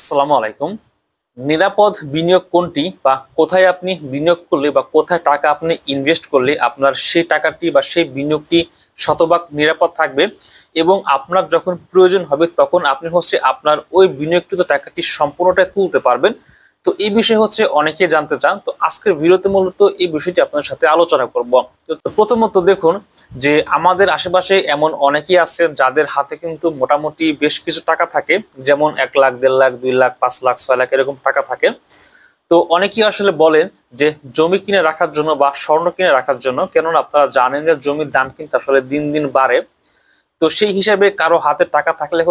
আসসালামু আলাইকুম। নিরাপদ বিনিয়োগ কোনটি বা কোথায় আপনি বিনিয়োগ করলে বা কোথায় টাকা আপনি ইনভেস্ট করলে আপনার সেই টাকাটি বা সেই বিনিয়োগটি শতভাগ নিরাপদ থাকবে এবং আপনার যখন প্রয়োজন হবে তখন আপনি আপনার ওই বিনিয়োগকৃত টাকাটি সম্পূর্ণটাই তুলতে পারবেন। তো এই বিষয়ে অনেকে জানতে চান, তো আজকের ভিডিওতে মূলত এই বিষয়টি আপনার সাথে আলোচনা করব। তো প্রথমত দেখুন যে আমাদের আশেপাশে এমন অনেকেই আছেন যাদের হাতে কিন্তু মোটামুটি বেশ কিছু টাকা থাকে, যেমন 1 লাখ, 1.5 লাখ, 2 লাখ, 5 লাখ, 6 লাখ এরকম টাকা থাকে। তো অনেকেই আসলে বলেন যে জমি কিনে রাখার জন্য বা স্বর্ণ কিনে রাখার জন্য, কেননা আপনারা জানেন যে জমির দাম কিন্তু আসলে দিন দিন বাড়ে। তো সেই হিসাবে কারো হাতে টাকা থাকলে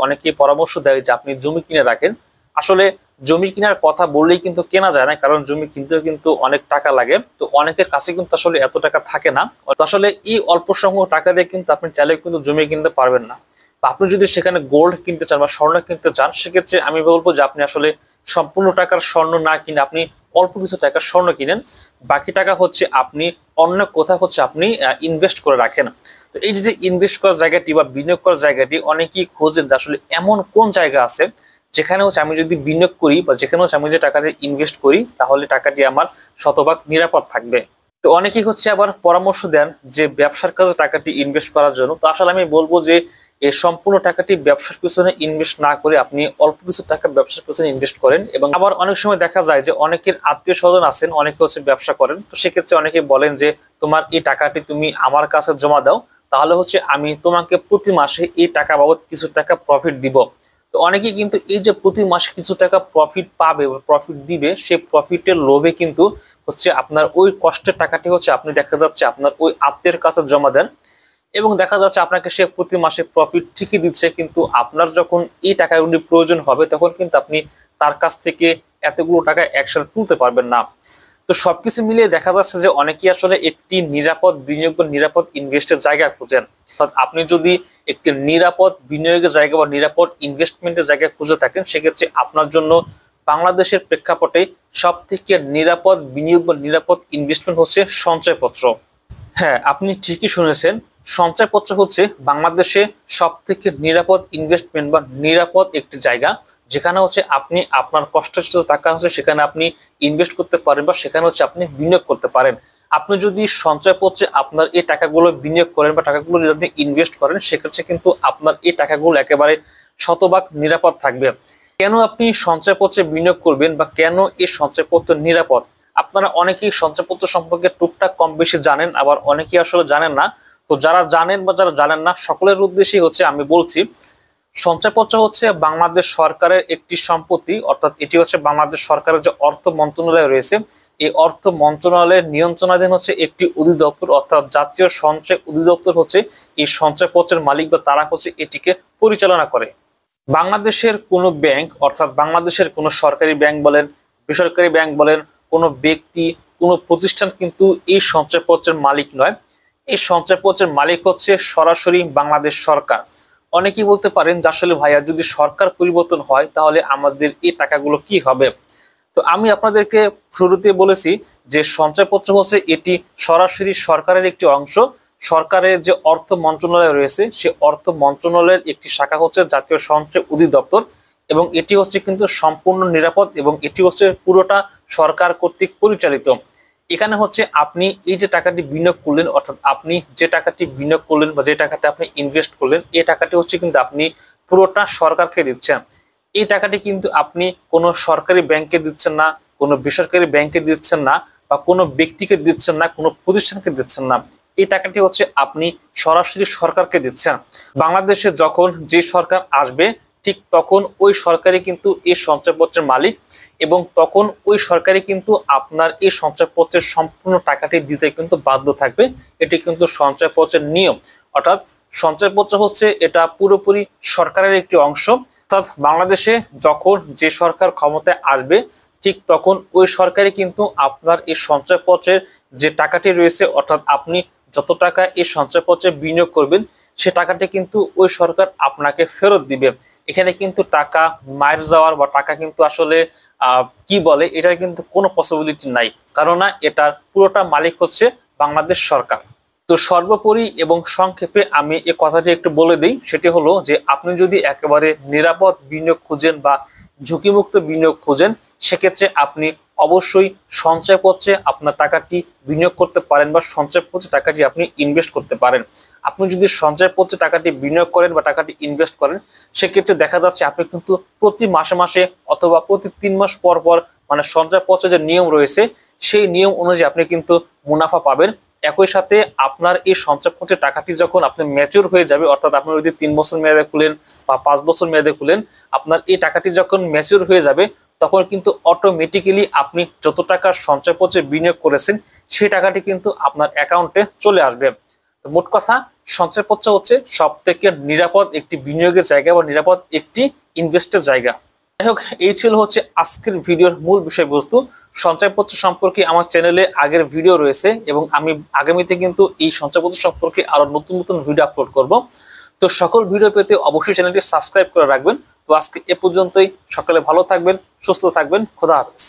অনেকেই পরামর্শ দেয় যে আপনি জমি কিনে রাখেন। আসলে জমি কেনার কথা বললেই কিন্তু কেনা যায় না, কারণ জমি কিনতেও কিন্তু অনেক টাকা লাগে। তো অনেকের কাছে কিন্তু আসলে এত টাকা থাকে না। তো আসলে এই অল্প সংখ্যক টাকা দিয়ে কিন্তু আপনি চাইলে কিন্তু জমি কিনতে পারবেন না। আপনি যদি সেখানে গোল্ড কিনতে চান বা স্বর্ণ কিনতে চান, সেক্ষেত্রে আমি বলবো যে আপনি আসলে সম্পূর্ণ টাকার স্বর্ণ না কিনে আপনি অল্প কিছু টাকার স্বর্ণ কিনেন, বাকি টাকা আপনি অন্য কোথাও আপনি ইনভেস্ট করে রাখেন। তো এই যে ইনভেস্ট করার জায়গাটি বা বিনিয়োগ করার জায়গাটি অনেকেই খোঁজেন আসলে এমন কোন জায়গা আছে যেখানে আমি যদি বিনিয়োগ করি বা যেখানে আমি যে টাকাটি ইনভেস্ট করি তাহলে টাকাটি আমার শতভাগ নিরাপদ থাকবে। তো অনেকেই আবার পরামর্শ দেন যে ব্যবসার কাজে টাকাটি ইনভেস্ট করার জন্য। তো আসলে আমি বলবো যে এই সম্পূর্ণ টাকাটি ব্যবসার পিছনে ইনভেস্ট না করে আপনি অল্প কিছু টাকা ব্যবসার পিছনে ইনভেস্ট করেন। এবং আবার অনেক সময় দেখা যায় যে অনেকের আত্মীয় স্বজন আছেন, অনেকে ব্যবসা করেন। তো সেক্ষেত্রে অনেকে বলেন যে তোমার এই টাকাটি তুমি আমার কাছে জমা দাও, তাহলে আমি তোমাকে প্রতি মাসে এই টাকা বাবদ কিছু টাকা প্রফিট দিব। তো অনেকেই কিন্তু এই যে প্রতি মাসে কিছু টাকা প্রফিট পাবে বা প্রফিট দিবে, সেই প্রফিটের লোভে কিন্তু আপনার ওই কষ্টের টাকাটি আপনি দেখা যাচ্ছে আপনার ওই আত্মীয়ের কাছে জমা দেন এবং দেখা যাচ্ছে আপনাকে সে প্রতি মাসে প্রফিট ঠিকই দিচ্ছে, কিন্তু আপনার যখন এই টাকাগুলি প্রয়োজন হবে তখন কিন্তু আপনি তার কাছ থেকে এতগুলো টাকা একসাথে তুলতে পারবেন না। তো সবকিছু মিলিয়ে দেখা যাচ্ছে যে অনেকেই আসলে একটি নিরাপদ বিনিয়োগ বা নিরাপদ ইনভেস্টের জায়গা খুঁজেন। আপনি যদি একটি নিরাপদ বিনিয়োগের জায়গা বা নিরাপদ ইনভেস্টমেন্টের জায়গা খুঁজে থাকেন, সেক্ষেত্রে আপনার জন্য বাংলাদেশের প্রেক্ষাপটে সব থেকে নিরাপদ বিনিয়োগ বা নিরাপদ ইনভেস্টমেন্ট সঞ্চয়পত্র। হ্যাঁ, আপনি ঠিকই শুনেছেন, সঞ্চয়পত্র বাংলাদেশে সব থেকে নিরাপদ ইনভেস্টমেন্ট বা নিরাপদ একটি জায়গা, যেখানে আপনি আপনার কষ্টের টাকা সেখানে আপনি ইনভেস্ট করতে পারেন বা সেখানে আপনি বিনিয়োগ করতে পারেন। আপনি যদি সঞ্চয়পত্রে আপনার এই টাকাগুলো বিনিয়োগ করেন বা টাকাগুলো যদি আপনি ইনভেস্ট করেন, সেক্ষেত্রে কিন্তু আপনার এই টাকাগুলো একেবারে শতভাগ নিরাপদ থাকবে। কেন আপনি সঞ্চয়পত্রে বিনিয়োগ করবেন বা কেন এই সঞ্চয়পত্র নিরাপদ? আপনারা অনেকেই সঞ্চয়পত্র সম্পর্কে টুকটাক কম বেশি জানেন, আবার অনেকেই আসলে জানেন না। তো যারা জানেন বা যারা জানেন না, সকলের উদ্দেশ্যেই আমি বলছি, সঞ্চয়পত্র বাংলাদেশ সরকারের একটি সম্পত্তি, অর্থাৎ এটি বাংলাদেশ সরকারের যে অর্থ মন্ত্রণালয় রয়েছে, এই অর্থ মন্ত্রণালয়ের নিয়ন্ত্রণাধীন একটি অধিদপ্তর, অর্থাৎ জাতীয় সঞ্চয় অধিদপ্তর এই সঞ্চয়পত্রের মালিক বা তারা এটিকে পরিচালনা করে। বাংলাদেশের কোনো ব্যাংক, অর্থাৎ বাংলাদেশের কোনো সরকারি ব্যাংক বলেন, বেসরকারি ব্যাংক বলেন, কোনো ব্যক্তি, কোনো প্রতিষ্ঠান কিন্তু এই সঞ্চয়পত্রের মালিক নয়। এই সঞ্চয়পত্রের মালিক সরাসরি বাংলাদেশ সরকার। অনেকেই বলতে পারেন যে আসলে ভাইয়া, যদি সরকার পরিবর্তন হয় তাহলে আমাদের এই টাকাগুলো কি হবে? তো আমি আপনাদেরকে শুরুতে বলেছি যে সঞ্চয়পত্র এটি সরাসরি সরকারের একটি অংশ। সরকারের যে অর্থ মন্ত্রণালয় রয়েছে, সে অর্থ মন্ত্রণালয়ের একটি শাখা জাতীয় সঞ্চয় অধিদপ্তর, এবং এটি কিন্তু সম্পূর্ণ নিরাপদ এবং এটি পুরোটা সরকার কর্তৃক পরিচালিত। এখানে আপনি এই যে টাকাটি বিনিয়োগ করলেন, অর্থাৎ আপনি যে টাকাটি বিনিয়োগ করলেন বা যে টাকাটি আপনি ইনভেস্ট করলেন, এই টাকাটি কিন্তু আপনি পুরোটা সরকারকে দিচ্ছেন। এই টাকাটি কিন্তু আপনি কোনো সরকারি ব্যাংকে দিচ্ছেন না, কোনো বেসরকারি ব্যাংকে দিচ্ছেন না, বা কোনো ব্যক্তিকে দিচ্ছেন না, কোনো প্রতিষ্ঠানকে দিচ্ছেন না। এই টাকাটি আপনি সরাসরি সরকারকে দিচ্ছেন। বাংলাদেশে যখন যে সরকার আসবে, ঠিক তখন ওই সরকারই কিন্তু এই সঞ্চয়পত্রের মালিক, এবং তখন ওই সরকারই কিন্তু আপনার এই সঞ্চয়পত্রের সম্পূর্ণ টাকাটি দিতে কিন্তু বাধ্য থাকবে। এটি কিন্তু সঞ্চয়পত্রের নিয়ম। অর্থাৎ সঞ্চয়পত্র এটা পুরোপুরি সরকারের একটি অংশ। অর্থাৎ বাংলাদেশে যখন যে সরকার ক্ষমতায় আসবে, ঠিক তখন ওই সরকারই কিন্তু আপনার এই সঞ্চয়পত্রের যে টাকাটি রয়েছে, অর্থাৎ আপনি যত টাকা এই সঞ্চয়পত্রে বিনিয়োগ করবেন, সে টাকাটি কিন্তু ওই সরকার আপনাকে ফেরত দিবে। এখানে কিন্তু টাকা মায়ের যাওয়ার বা টাকা কিন্তু আসলে কি বলে, এটার কিন্তু কোনো পসিবিলিটি নাই, কারণ এটার পুরোটা মালিক বাংলাদেশ সরকার। তো সর্বোপরি এবং সংক্ষেপে আমি এই কথাটি একটু বলে দিই, সেটি হলো যে আপনি যদি একেবারে নিরাপদ বিনিয়োগ খুঁজেন বা ঝুঁকিমুক্ত বিনিয়োগ খোঁজেন, সেক্ষেত্রে আপনি অবশ্যই সঞ্চয়পত্রে আপনার টাকাটি বিনিয়োগ করতে পারেন বা সঞ্চয়পত্রে টাকাটি আপনি ইনভেস্ট করতে পারেন। আপনি যদি সঞ্চয়পত্রে টাকাটি বিনিয়োগ করেন বা টাকাটি ইনভেস্ট করেন, সেক্ষেত্রে দেখা যাচ্ছে আপনি কিন্তু প্রতি মাসে মাসে অথবা প্রতি 3 মাস পর পর মানে সঞ্চয়পত্রের যে নিয়ম রয়েছে সেই নিয়ম অনুযায়ী আপনি কিন্তু মুনাফা পাবেন। একই সাথে আপনার এই সঞ্চয়পত্রের টাকাটি যখন আপনি ম্যাচিউর হয়ে যাবে, অর্থাৎ আপনি যদি 3 বছর মেয়াদে খুলেন বা 5 বছর মেয়াদে খুলেন, আপনার এই টাকাটি যখন ম্যাচিউর হয়ে যাবে তখন কিন্তু অটোমেটিক্যালি আপনি যত টাকা সঞ্চয়পত্রে বিনিয়োগ করেছেন সেই টাকাটি কিন্তু আপনার অ্যাকাউন্টে চলে আসবে। মোট কথা, সঞ্চয়পত্র হচ্ছে সব থেকে নিরাপদ একটি বিনিয়োগের জায়গা বা নিরাপদ একটি ইনভেস্টের জায়গা। যাই হোক, এই ছিল হচ্ছে আজকের ভিডিওর মূল বিষয়বস্তু। সঞ্চয়পত্র সম্পর্কে আমার চ্যানেলে আগের ভিডিও রয়েছে এবং আমি আগামীতে কিন্তু এই সঞ্চয়পত্র সম্পর্কে আরো নতুন নতুন ভিডিও আপলোড করব। তো সকল ভিডিও পেতে অবশ্যই চ্যানেলটি সাবস্ক্রাইব করে রাখবেন। তো আজকে এ পর্যন্তই। সকালে ভালো থাকবেন, সুস্থ থাকবেন। খোদা হাফেজ।